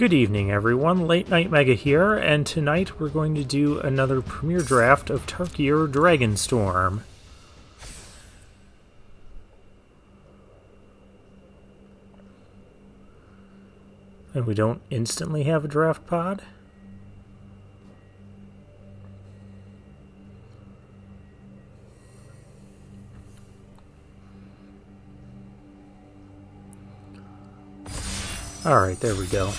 Good evening, everyone. Late Night Mega here, and tonight we're going to do another premiere draft of Tarkir Dragonstorm. And we don't instantly have a draft pod? Alright, there we go.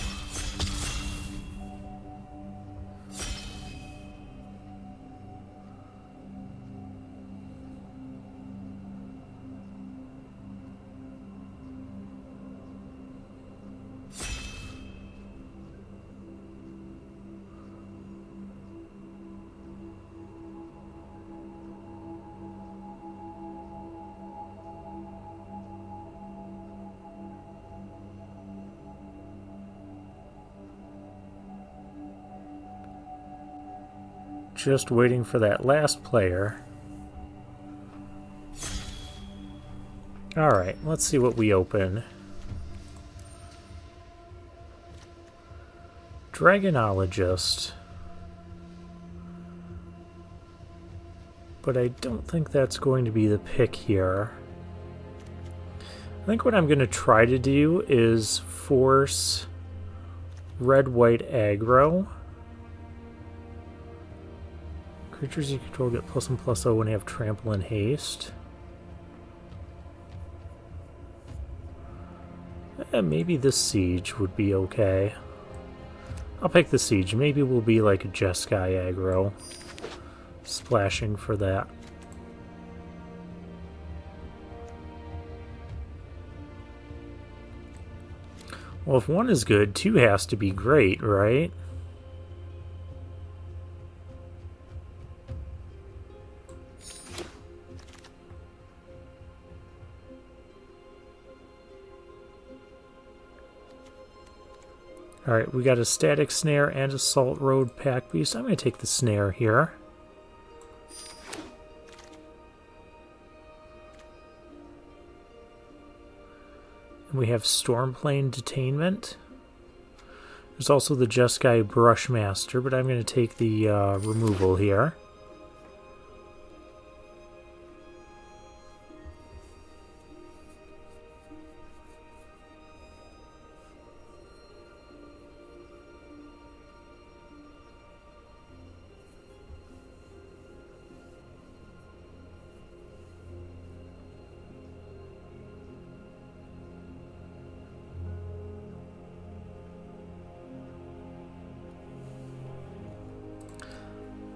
Just waiting for that last player. Alright, let's see what we open. Dragonologist. But I don't think that's going to be the pick here. I think what I'm going to try to do is force red-white aggro. Creatures you control get +1/+0 when they have trample and haste. Maybe this siege would be okay. I'll pick the siege. Maybe we'll be like a Jeskai aggro. Splashing for that. Well, if one is good, two has to be great, right? Alright, we got a static snare and a salt road pack beast. I'm going to take the snare here. And we have Stormplane Detainment. There's also the Jeskai Brushmaster, but I'm going to take the removal here.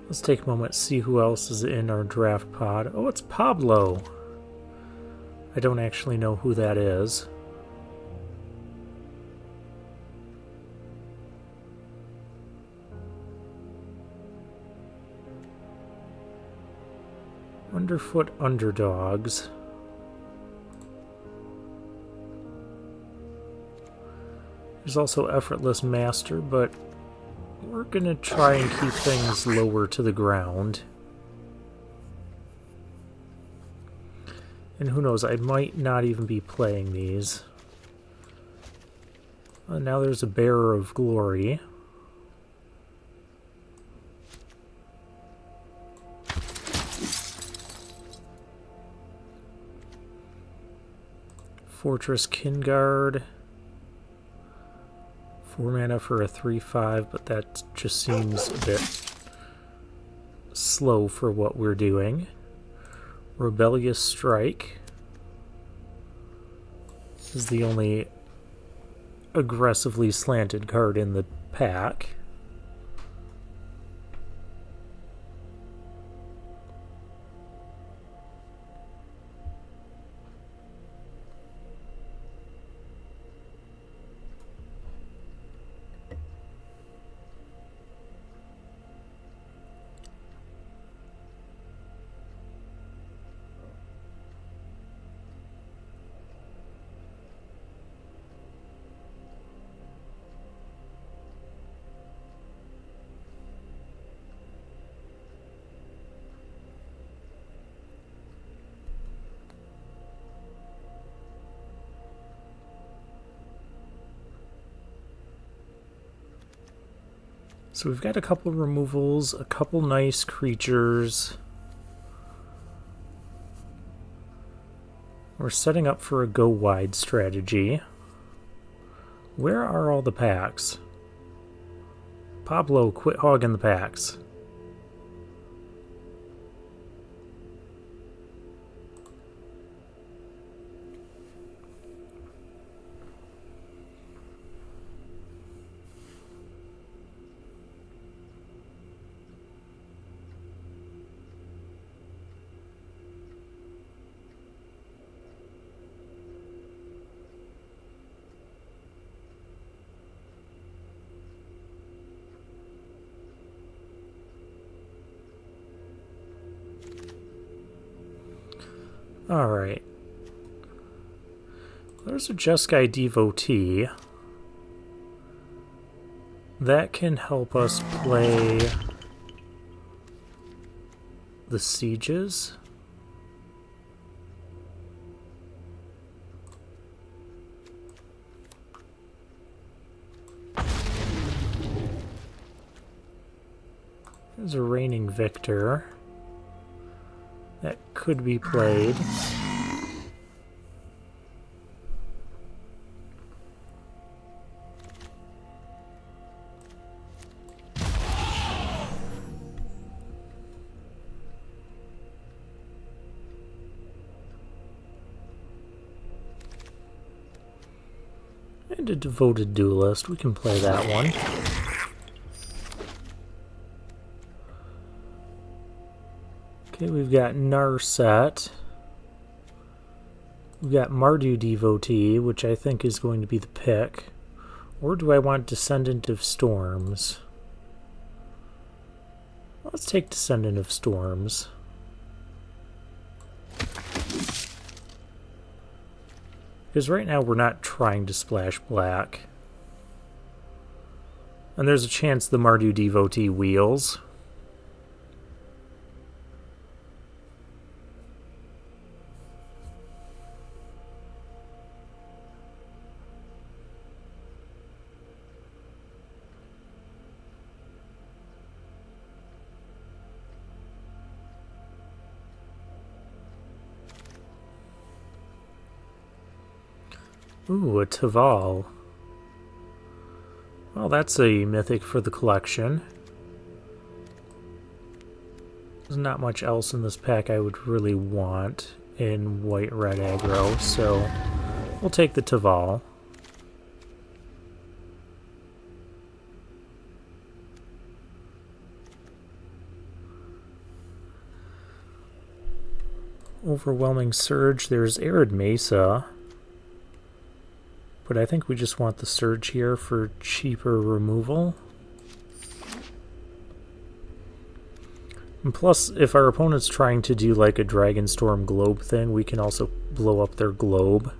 Let's take a moment to see who else is in our draft pod. Oh, it's Pablo. I don't actually know who that is. Underfoot Underdogs. There's also Effortless Master, but we're gonna try and keep things lower to the ground. And who knows, I might not even be playing these. Now there's a Bearer of Glory. Fortress Kinguard. 4 mana for a 3/5, but that just seems a bit slow for what we're doing. Rebellious Strike is the only aggressively slanted card in the pack. So we've got a couple removals, a couple nice creatures. We're setting up for a go wide strategy. Where are all the packs? Pablo, quit hogging the packs. Alright. There's a Jeskai Devotee. That can help us play the sieges. There's a Reigning Victor. That could be played. And a Devoted Duelist. We can play that one. Okay, we've got Narset. We've got Mardu Devotee, which I think is going to be the pick. Or do I want Descendant of Storms? Let's take Descendant of Storms. Because right now we're not trying to splash black. And there's a chance the Mardu Devotee wheels. Ooh, a Taval. Well, that's a mythic for the collection. There's not much else in this pack I would really want in white-red aggro, so we'll take the Taval. Overwhelming Surge. There's Arid Mesa. But I think we just want the Surge here for cheaper removal. And plus, if our opponent's trying to do like a Dragonstorm globe thing, we can also blow up their globe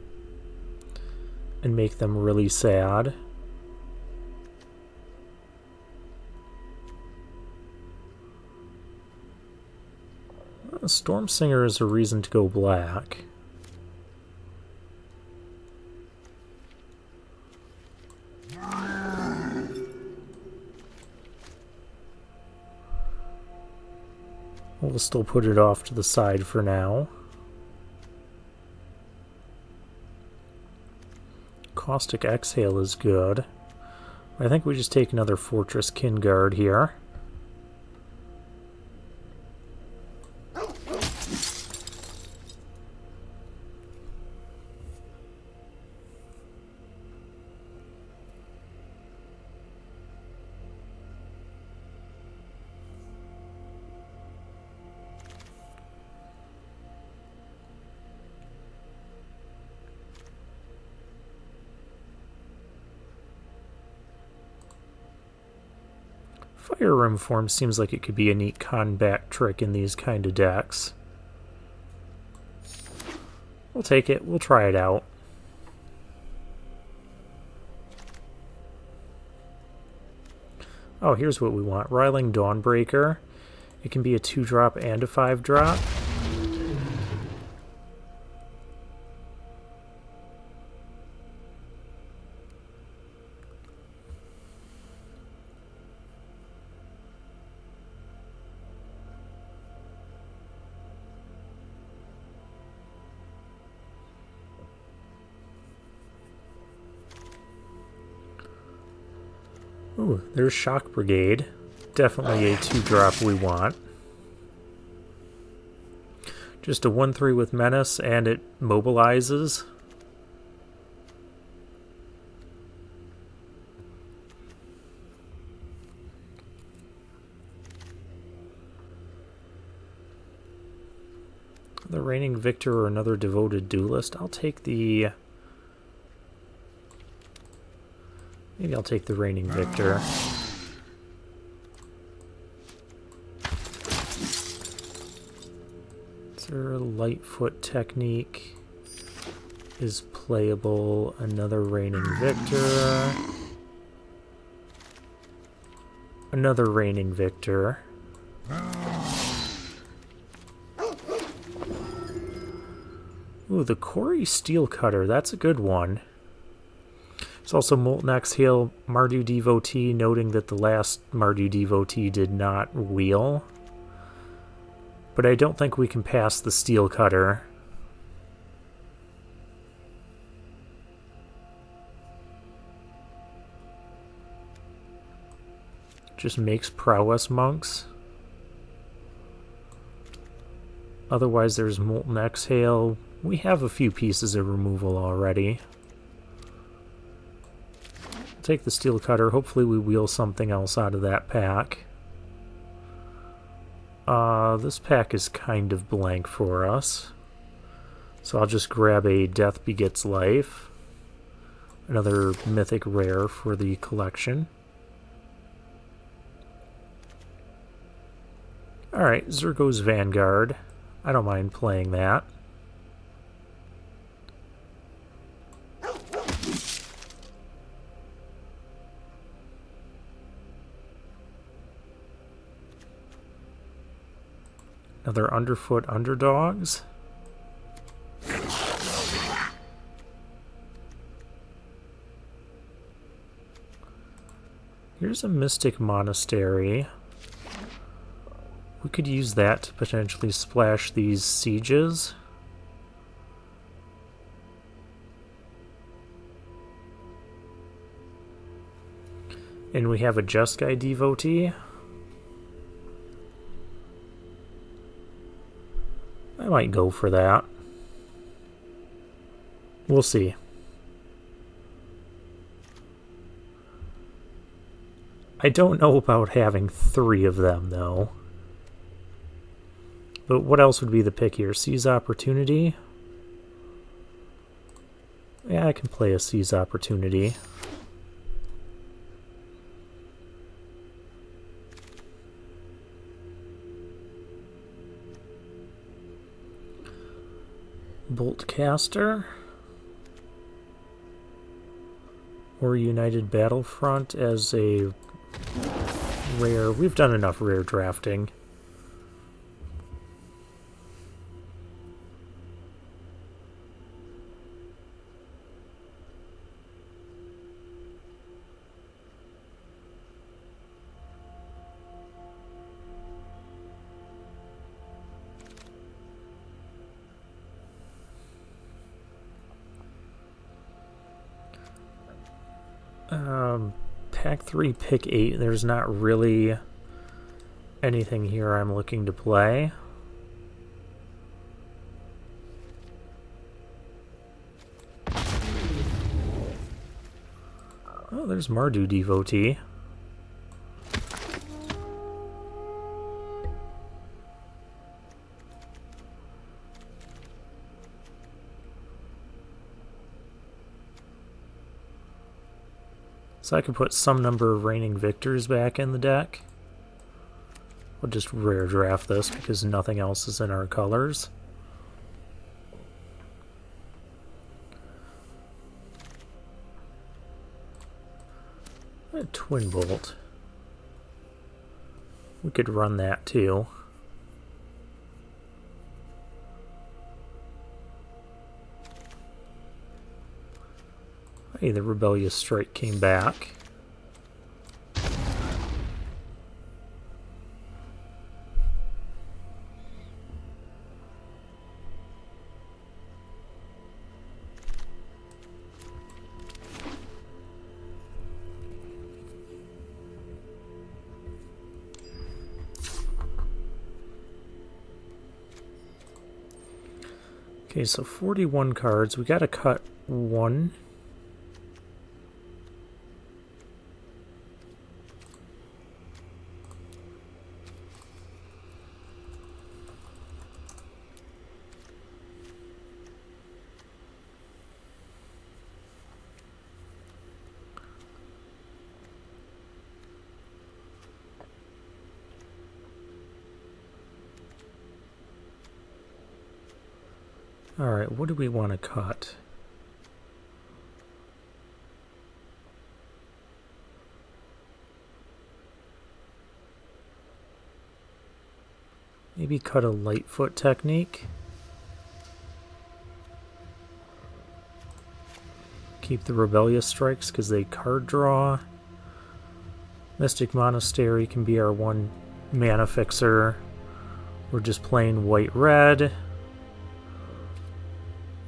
and make them really sad. Storm Singer is a reason to go black. We'll still put it off to the side for now. Caustic Exhale is good. I think we just take another Fortress Kinguard here. Fire Rim Form seems like it could be a neat combat trick in these kind of decks. We'll take it. We'll try it out. Oh, here's what we want. Riling Dawnbreaker. It can be a 2-drop and a 5-drop. Ooh, there's Shock Brigade. Definitely a 2-drop we want. Just a 1/3 with Menace, and it mobilizes. The Reigning Victor or another Devoted Duelist. I'll take the... Maybe I'll take the Reigning Victor. Their Lightfoot technique is playable. Another Reigning Victor. Another Reigning Victor. Ooh, the Quarry Steel Cutter. That's a good one. There's also Molten Exhale, Mardu Devotee, noting that the last Mardu Devotee did not wheel. But I don't think we can pass the Steel Cutter. Just makes Prowess Monks. Otherwise there's Molten Exhale. We have a few pieces of removal already. I'll take the Steel Cutter. Hopefully we wheel something else out of that pack. This pack is kind of blank for us. So I'll just grab a Death Begets Life. Another mythic rare for the collection. Alright, Zergo's Vanguard. I don't mind playing that. Another Underfoot Underdogs. Here's a Mystic Monastery. We could use that to potentially splash these sieges. And we have a Jeskai Devotee. I might go for that. We'll see. I don't know about having 3 of them, though. But what else would be the pick here? Seize Opportunity? Yeah, I can play a Seize Opportunity. Boltcaster? Or United Battlefront as a rare. We've done enough rare drafting. Pack 3, pick 8. There's not really anything here I'm looking to play. Oh, there's Mardu Devotee. So I could put some number of Reigning Victors back in the deck. We'll just rare draft this because nothing else is in our colors. A Twin Bolt. We could run that too. Hey, the Rebellious Strike came back. Okay, so 41 cards. We gotta cut one. Alright, what do we want to cut? Maybe cut a Lightfoot technique. Keep the Rebellious Strikes because they card draw. Mystic Monastery can be our one mana fixer. We're just playing white-red.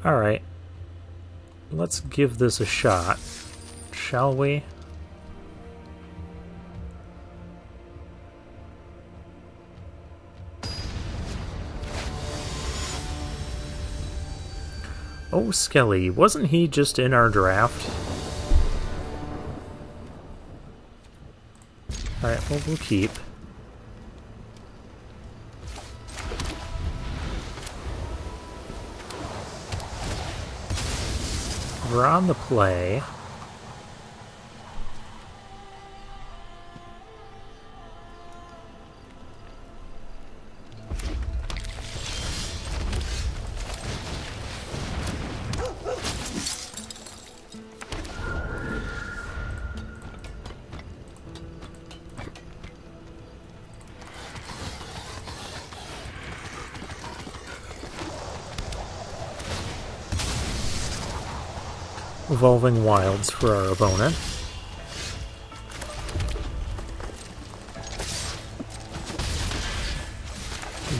Alright. Let's give this a shot, shall we? Oh, Skelly, wasn't he just in our draft? Alright, well, we'll keep. We're on the play. Evolving Wilds for our opponent.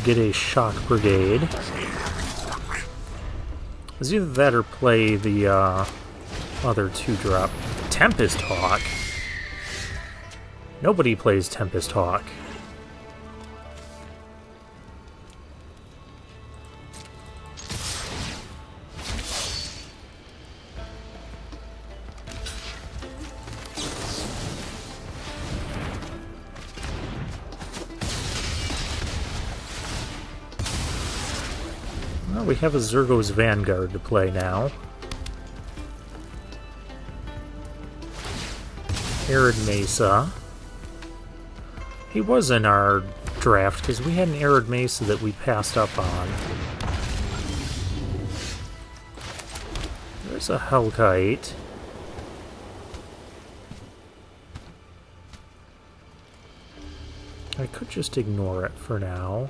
Get a Shock Brigade. It's either that or play the other 2-drop. Tempest Hawk? Nobody plays Tempest Hawk. Well, we have a Zergo's Vanguard to play now. Arid Mesa. He was in our draft because we had an Arid Mesa that we passed up on. There's a Hellkite. I could just ignore it for now.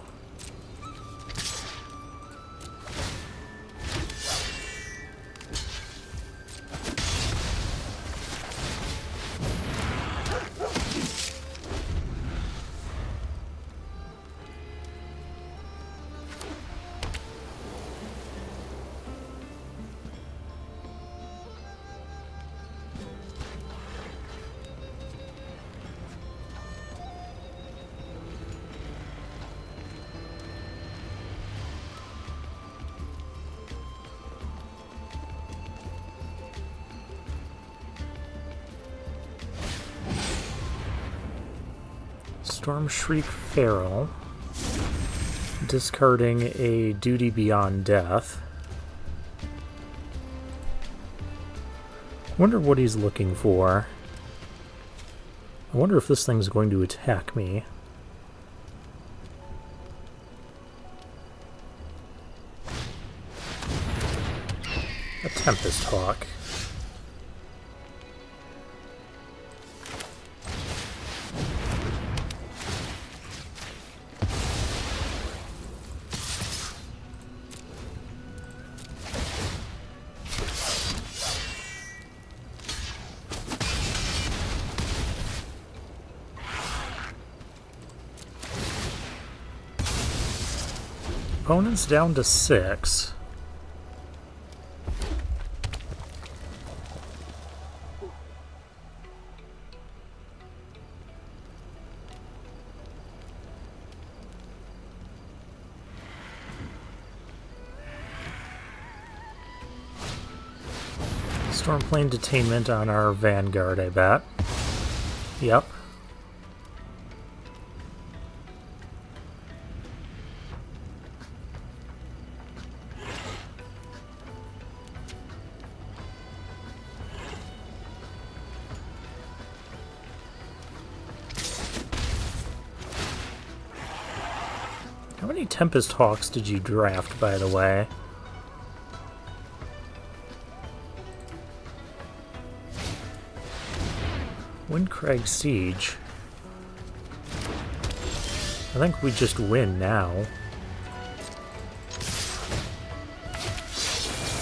Storm Shriek Feral, discarding a Duty Beyond Death. Wonder what he's looking for. I wonder if this thing's going to attack me. A Tempest Hawk. Opponent's down to 6. Stormplane detainment on our vanguard, I bet. Yep. How many Tempest Hawks did you draft, by the way? Windcrag Siege. I think we just win now.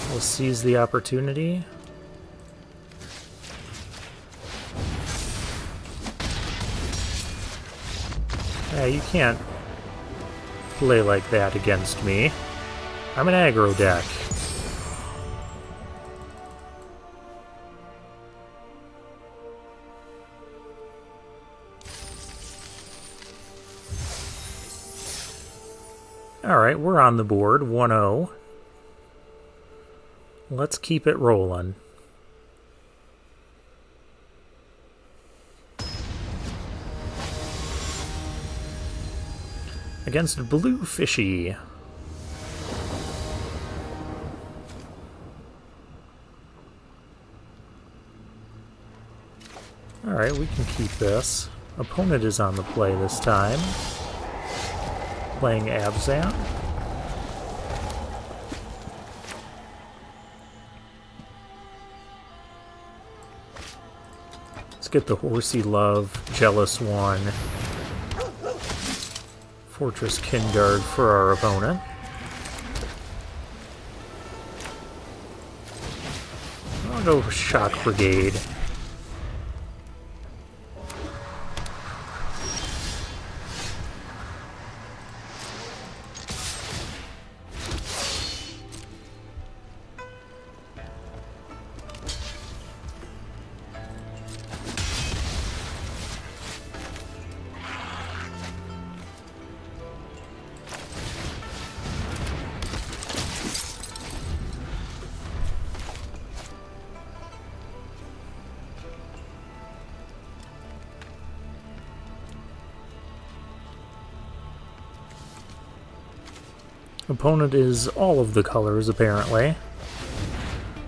We'll seize the opportunity. Yeah, you can't play like that against me. I'm an aggro deck. Alright, we're on the board, 1-0. Let's keep it rolling. Against Blue Fishy. Alright, we can keep this. Opponent is on the play this time. Playing Abzan. Let's get the Horsey Love, Jealous One, Fortress Kinguard for our opponent. I'll go Shock Brigade. Opponent is all of the colors, apparently.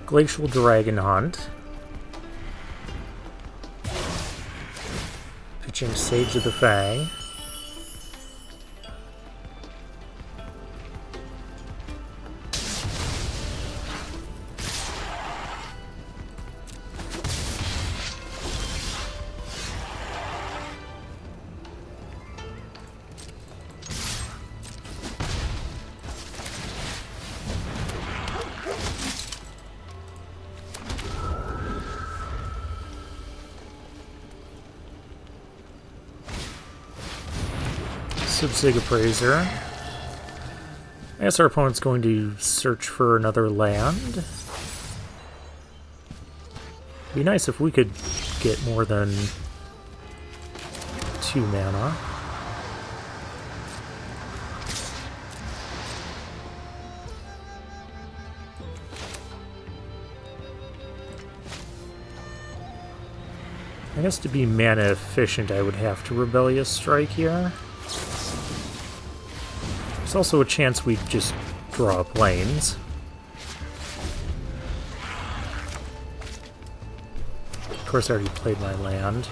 Glacial Dragon Hunt. Pitching Sage of the Fang. Subsig Appraiser. I guess our opponent's going to search for another land. Be nice if we could get more than 2 mana. I guess to be mana efficient I would have to Rebellious Strike here. There's also a chance we just draw planes. Of course I already played my land.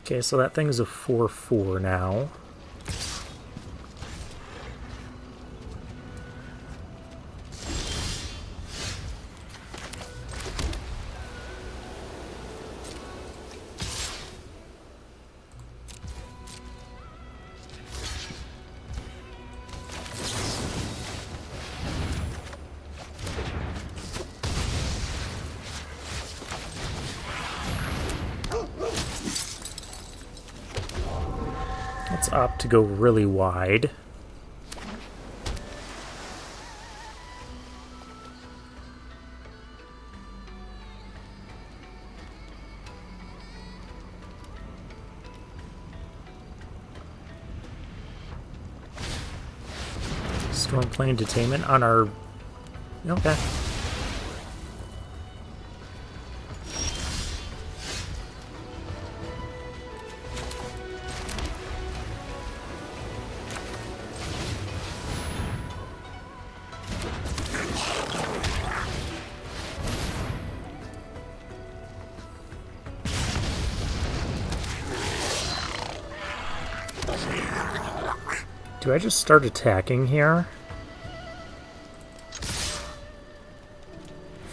Okay, so that thing's a 4/4 now. Let's opt to go really wide. Storm plane detainment on our... Okay. Do I just start attacking here? I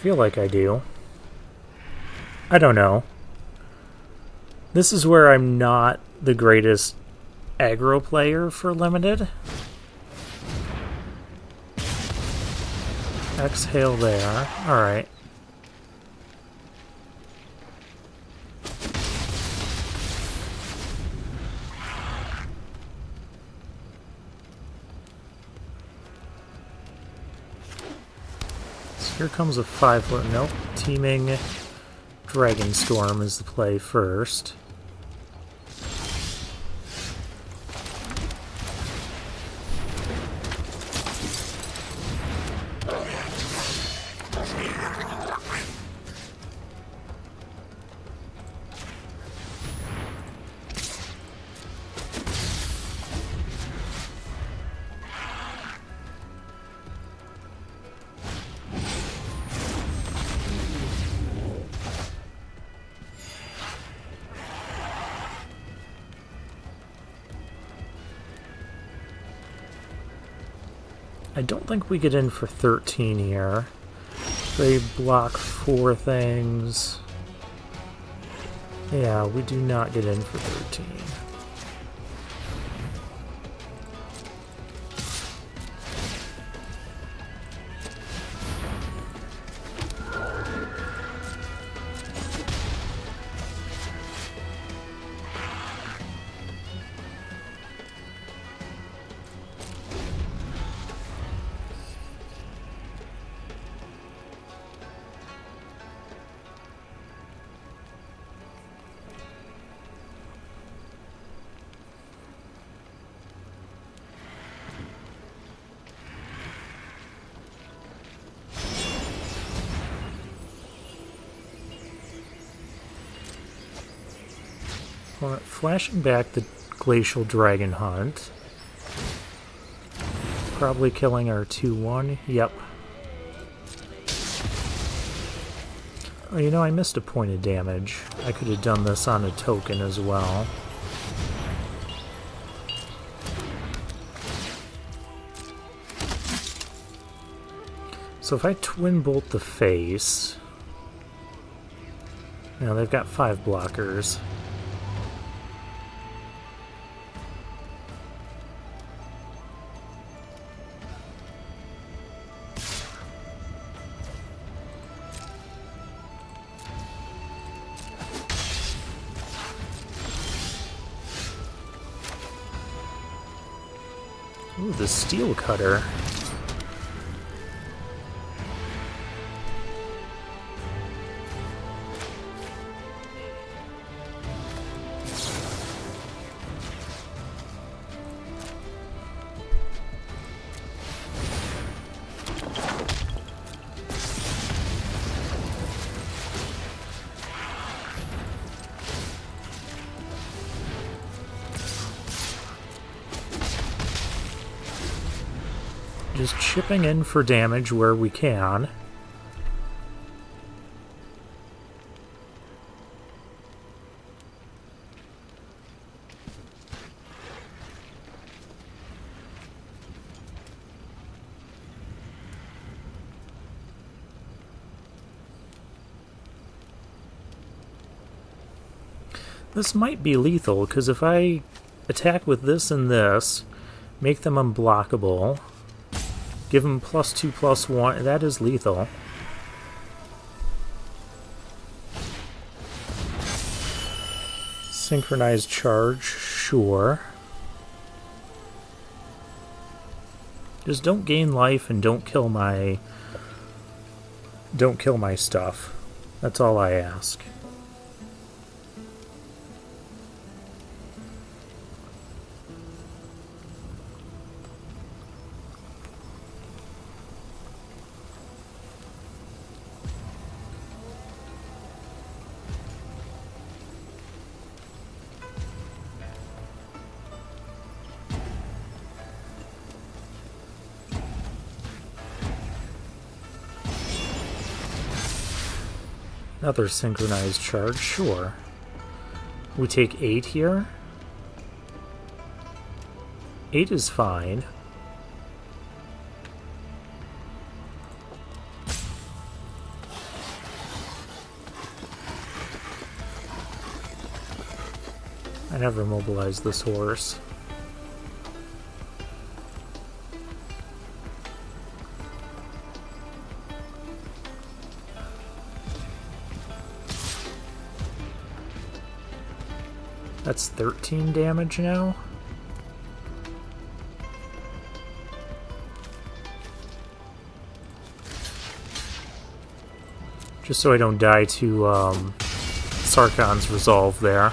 feel like I do. I don't know. This is where I'm not the greatest aggro player for limited. Exhale there. Alright. Here comes a 5-foot. Nope. Teaming Dragonstorm is the play first. I don't think we get in for 13 here. They block 4 things. Yeah, we do not get in for 13. Flashing back the Glacial Dragon Hunt. Probably killing our 2-1. Yep. Oh, you know, I missed a point of damage. I could have done this on a token as well. So if I Twin Bolt the face... Now they've got 5 blockers. Ooh, the Steel Cutter. Just chipping in for damage where we can. This might be lethal, because if I attack with this and this, make them unblockable, give them +2/+1, that is lethal. Synchronized charge, sure. Just don't gain life and don't kill my stuff. That's all I ask. Another synchronized charge, sure. We take 8 here. 8 is fine. I never mobilized this horse. That's 13 damage now. Just so I don't die to Sarkon's resolve there.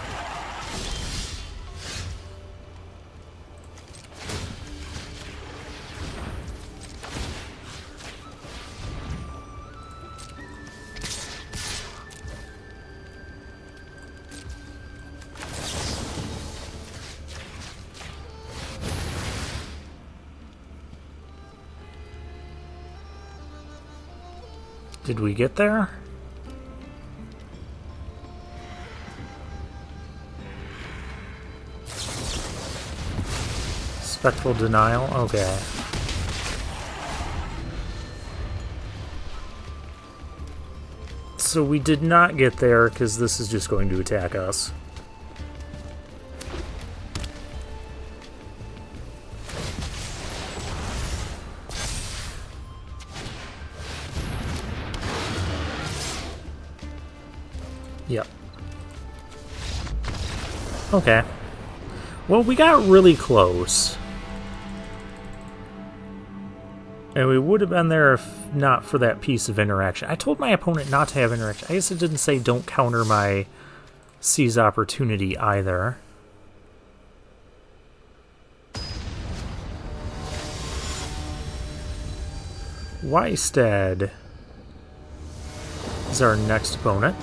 Did we get there? Spectral denial? Okay. So we did not get there because this is just going to attack us. Yep. Okay. Well, we got really close. And we would have been there if not for that piece of interaction. I told my opponent not to have interaction. I guess it didn't say don't counter my seize opportunity either. Wystad is our next opponent.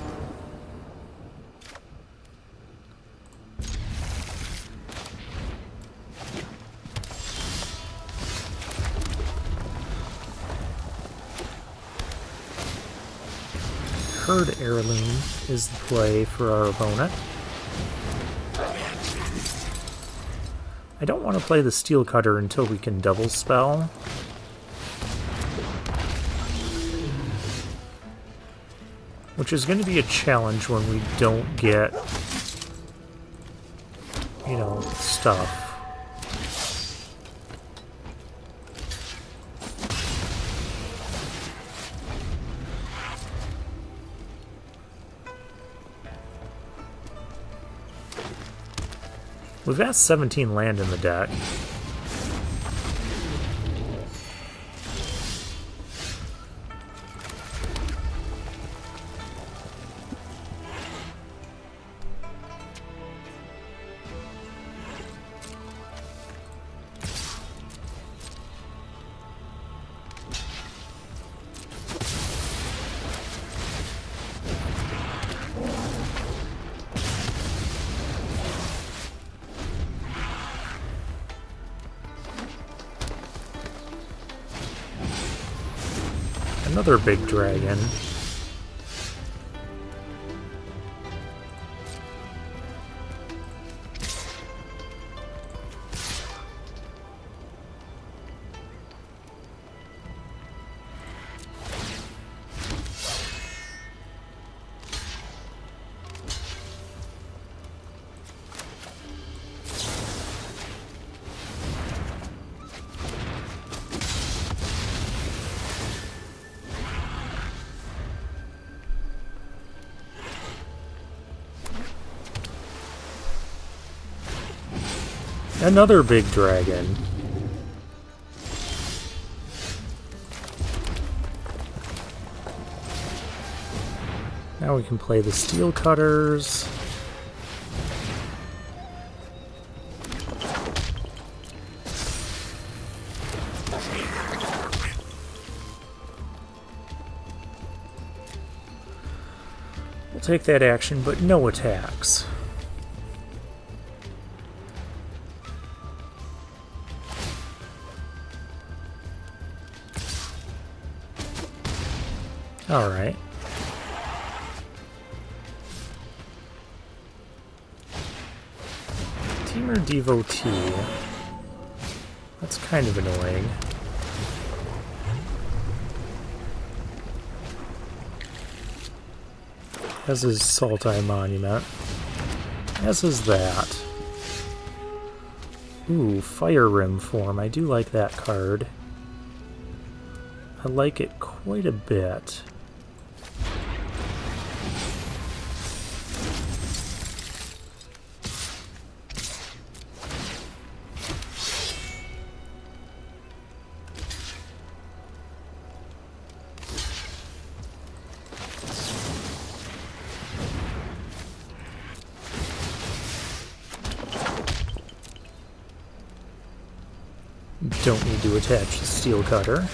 Herd Heirloom is the play for our opponent. I don't want to play the Steel Cutter until we can double spell. Which is going to be a challenge when we don't get, you know, stuff. We've got 17 land in the deck. Another big dragon. Another big dragon. Now we can play the steel cutters. We'll take that action, but no attacks. Alright. Teamer Devotee. That's kind of annoying. As is Saltai Monument. As is that. Ooh, Fire Rim form. I do like that card. I like it quite a bit. Don't need to attach the steel cutter.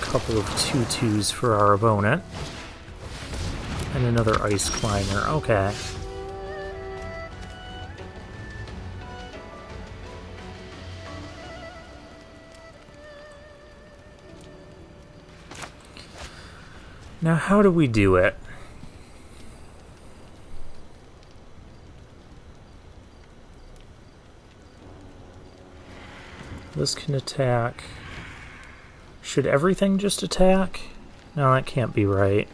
Couple of 2/2s for our opponent. And another Ice Climber. Okay. Now, how do we do it? This can attack. Should everything just attack? No, that can't be right.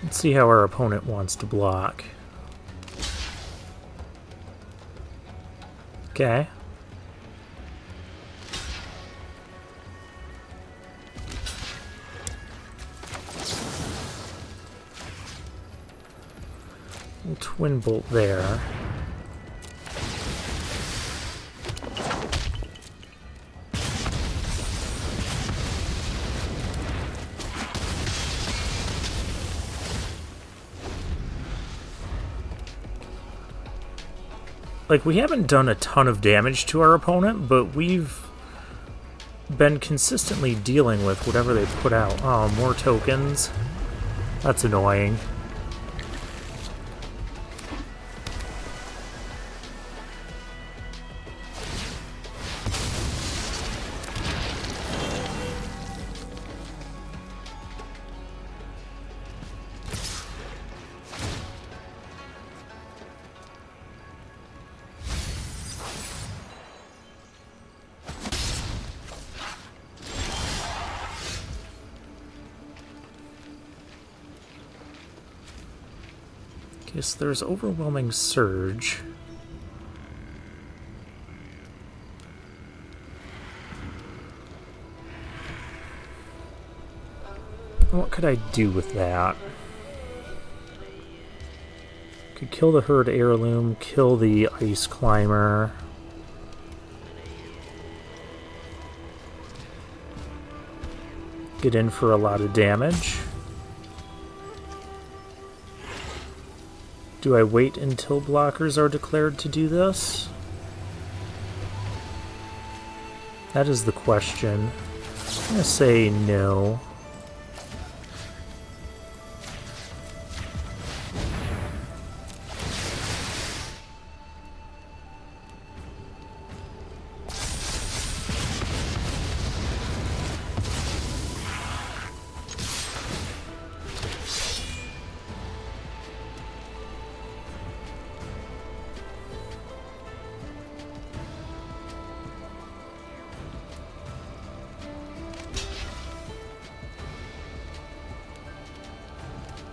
Let's see how our opponent wants to block. Okay. We'll Twin Bolt there. Like, we haven't done a ton of damage to our opponent, but we've been consistently dealing with whatever they put out. Oh, more tokens. That's annoying. Yes, there's Overwhelming Surge. What could I do with that? Could kill the Herd Heirloom, kill the Ice Climber. Get in for a lot of damage. Do I wait until blockers are declared to do this? That is the question. I'm going to say no.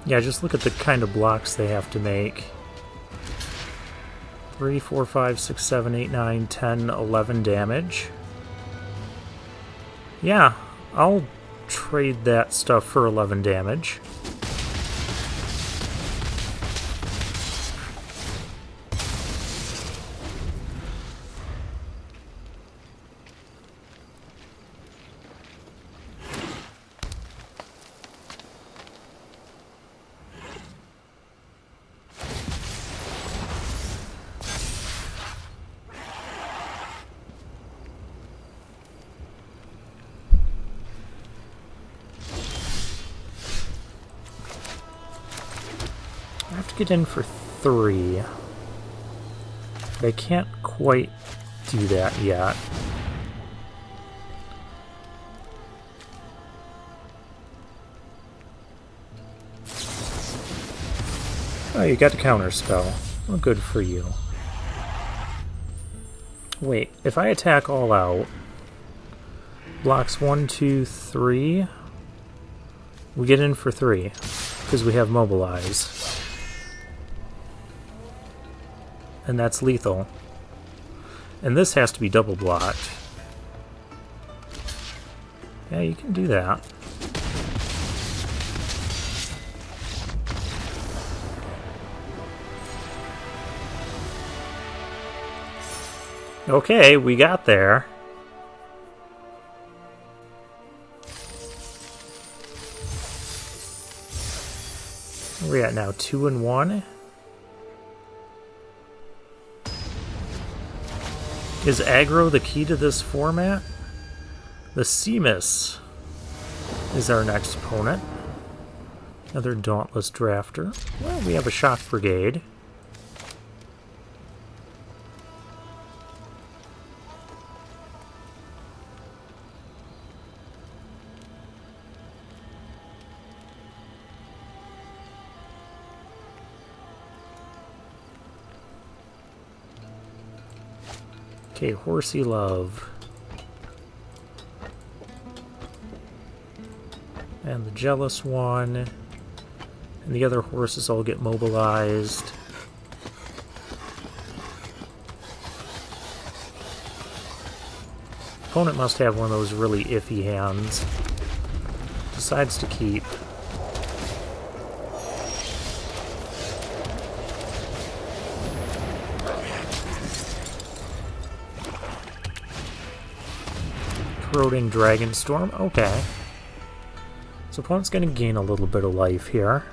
Yeah, just look at the kind of blocks they have to make. 3, 4, 5, 6, 7, 8, 9, 10, 11 damage. Yeah, I'll trade that stuff for 11 damage. I have to get in for 3. But I can't quite do that yet. Oh, you got a counter spell. Well, good for you. Wait, if I attack all out, blocks 1, 2, 3, we get in for 3, because we have mobilize. And that's lethal. And this has to be double blocked. Yeah, you can do that. Okay, we got there. Where are we at now? 2 and 1? Is aggro the key to this format? The Seamus is our next opponent. Another Dauntless Drafter. Well, we have a Shock Brigade. Okay, Horsey Love. And the Jealous One. And the other horses all get mobilized. Opponent must have one of those really iffy hands. Decides to keep. Tarkir Dragonstorm, okay. So opponent's going to gain a little bit of life here.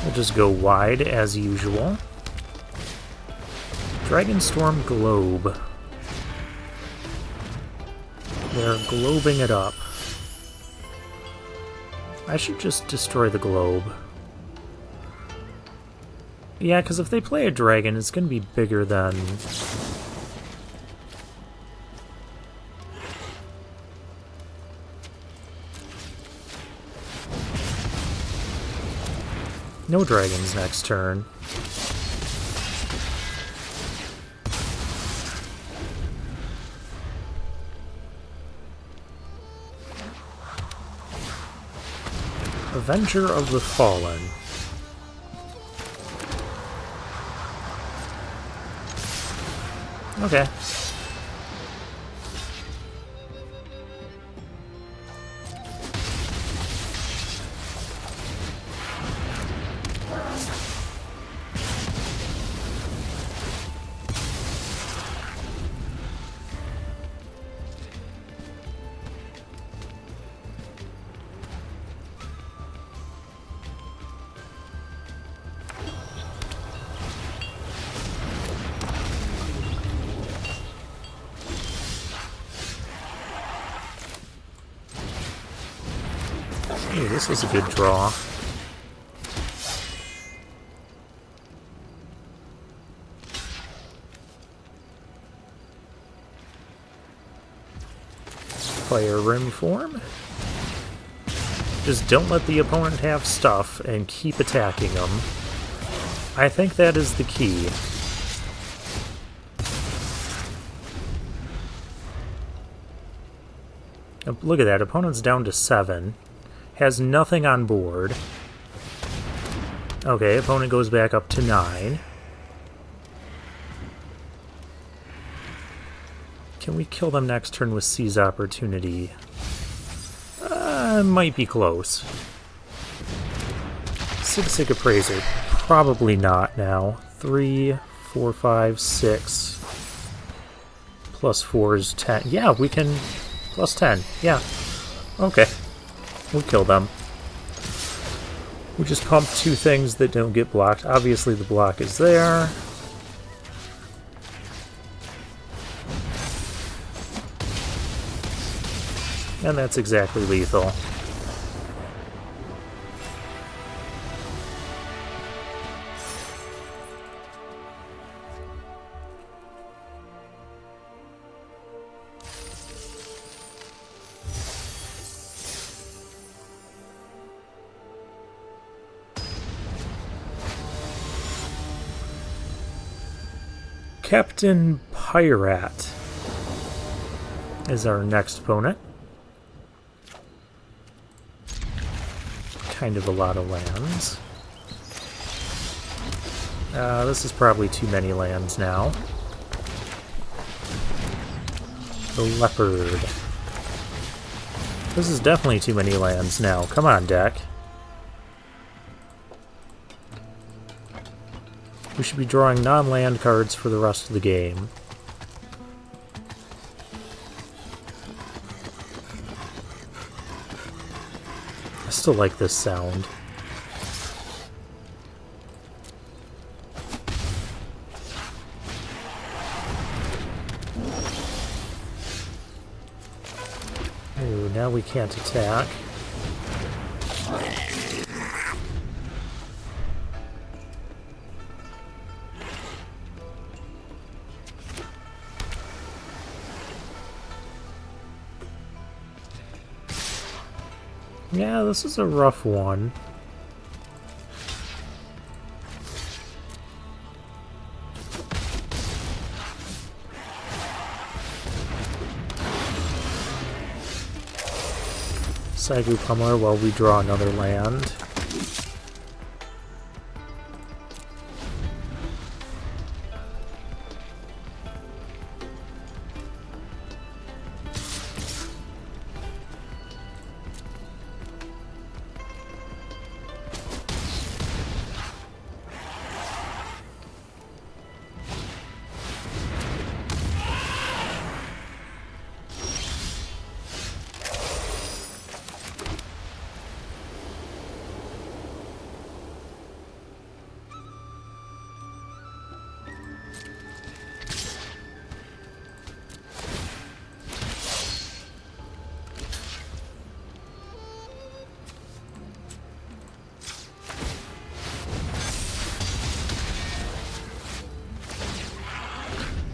We'll just go wide as usual. Dragonstorm Globe. They're globing it up. I should just destroy the globe. Yeah, because if they play a dragon, it's going to be bigger than... No dragons next turn. Avenger of the Fallen. Okay. Ooh, this is a good draw. Fire Rim form. Just don't let the opponent have stuff and keep attacking them. I think that is the key. Oh, look at that, opponent's down to 7. Has nothing on board. Okay, opponent goes back up to 9. Can we kill them next turn with Seize Opportunity? Might be close. Sig Appraiser. Probably not now. 3, 4, 5, 6. Plus 4 is 10. Yeah, we can... Plus 10. Yeah. Okay. We'll kill them. We just pump 2 things that don't get blocked. Obviously the block is there. And that's exactly lethal. Captain Pirate is our next opponent. Kind of a lot of lands. This is probably too many lands now. The Leopard. This is definitely too many lands now. Come on, deck. We should be drawing non-land cards for the rest of the game. I still like this sound. Ooh, now we can't attack. Yeah, this is a rough one. Saigu Pummeler while we draw another land.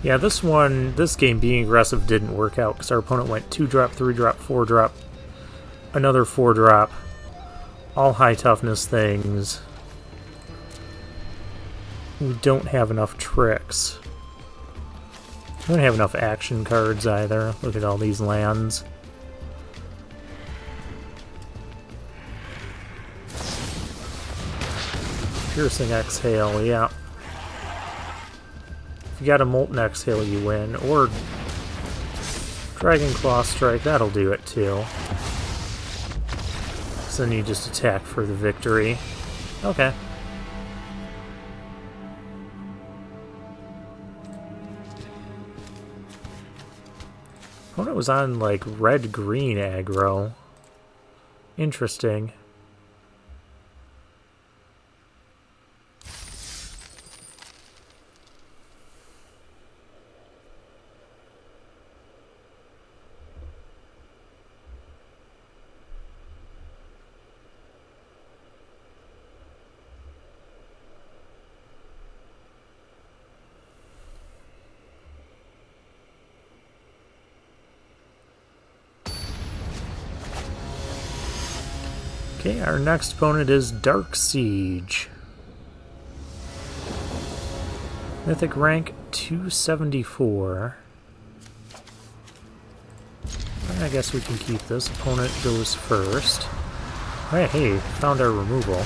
Yeah, this game being aggressive didn't work out because our opponent went 2-drop, 3-drop, 4-drop, another 4-drop, all high toughness things. We don't have enough tricks. We don't have enough action cards either. Look at all these lands. Piercing Exhale, yeah. If you got a Molten Exhale, you win. Or Dragon Claw Strike, that'll do it too. So then you just attack for the victory. Okay. Opponent was on, like, red-green aggro. Interesting. Okay, our next opponent is Dark Siege. Mythic rank 274. I guess we can keep this. Opponent goes first. Hey, found our removal.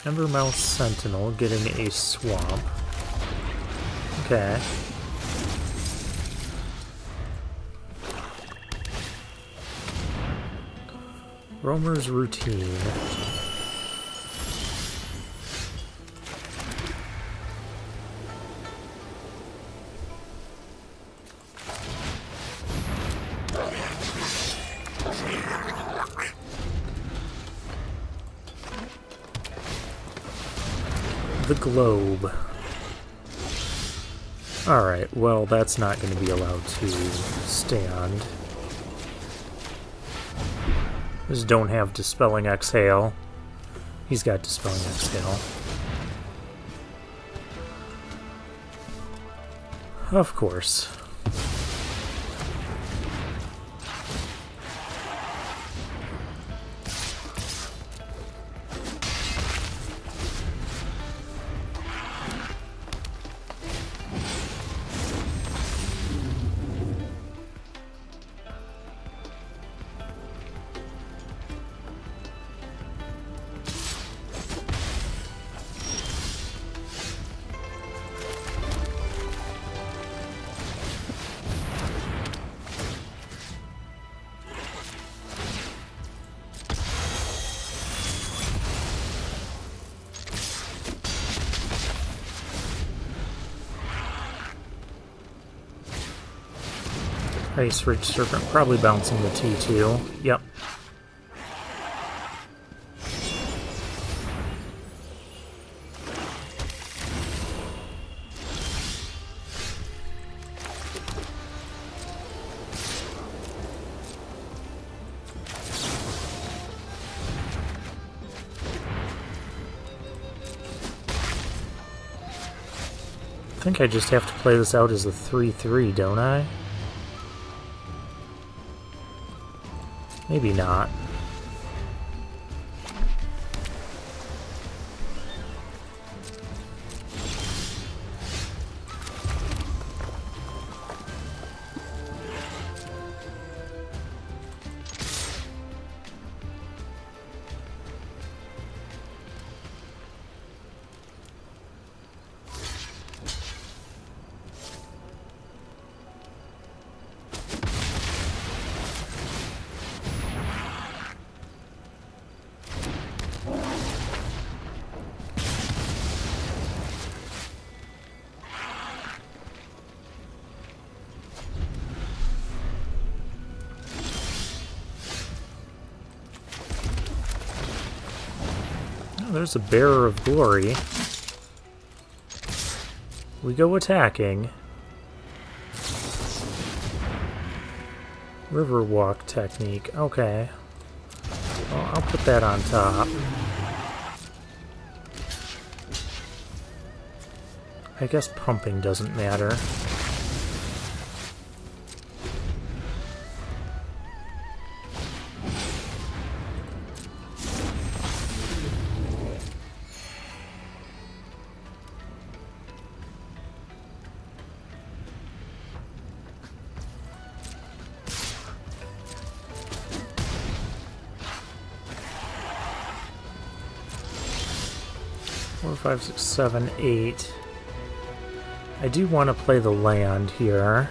Embermouth Sentinel getting a swamp. Okay. Roamer's Routine. The Globe. Alright, well, that's not going to be allowed to stand. Just don't have Dispelling Exhale. He's got Dispelling Exhale. Of course. Ice Ridge Serpent, probably bouncing the T2. Yep. I think I just have to play this out as a 3-3, don't I? Maybe not. There's a Bearer of Glory. We go attacking. Riverwalk technique. Okay. Well, I'll put that on top. I guess pumping doesn't matter. Four, 5, 6, 7, 8. I do want to play the land here.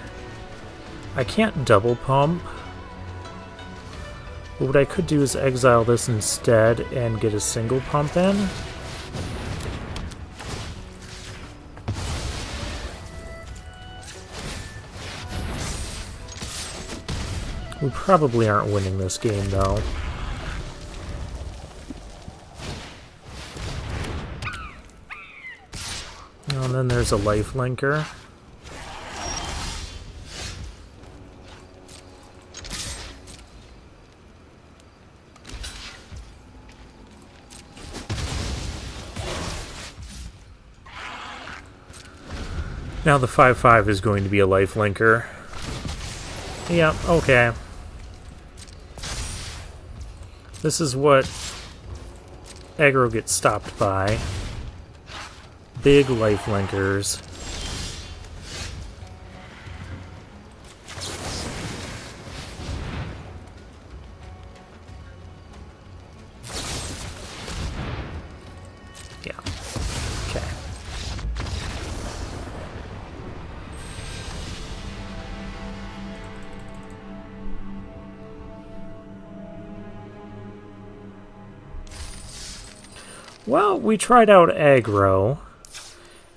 I can't double pump. But what I could do is exile this instead and get a single pump in. We probably aren't winning this game, though. And then there's a life linker. Now the 5/5 is going to be a life linker. Yeah, okay. This is what Aggro gets stopped by. Big life linkers. Yeah. Okay. Well, we tried out Aggro.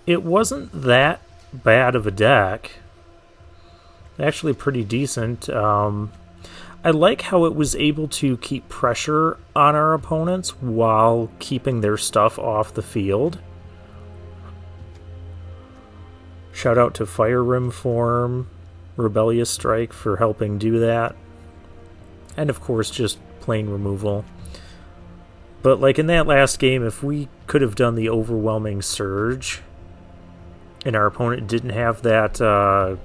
It wasn't that bad of a deck. Actually pretty decent. I like how it was able to keep pressure on our opponents while keeping their stuff off the field. Shout out to Fire Rim Form, Rebellious Strike for helping do that. And of course just plain removal. But like in that last game, if we could have done the Overwhelming Surge and our opponent didn't have that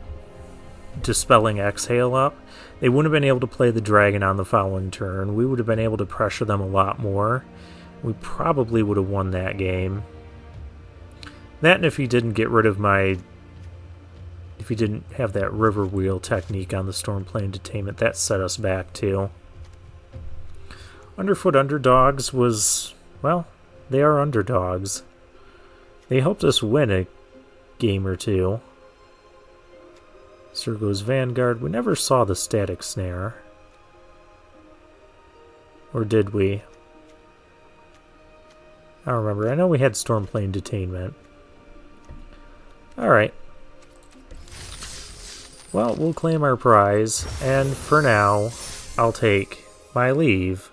Dispelling Exhale up, they wouldn't have been able to play the dragon on the following turn. We would have been able to pressure them a lot more. We probably would have won that game. That, and if he didn't get rid of my... If he didn't have that River Wheel technique on the Stormplane Detainment, that set us back too. Underfoot Underdogs was... Well, they are underdogs. They helped us win a game or two. Sergo's Vanguard. We never saw the Static Snare. Or did we? I don't remember. I know we had Stormplane Detainment. Alright. Well, we'll claim our prize, and for now, I'll take my leave.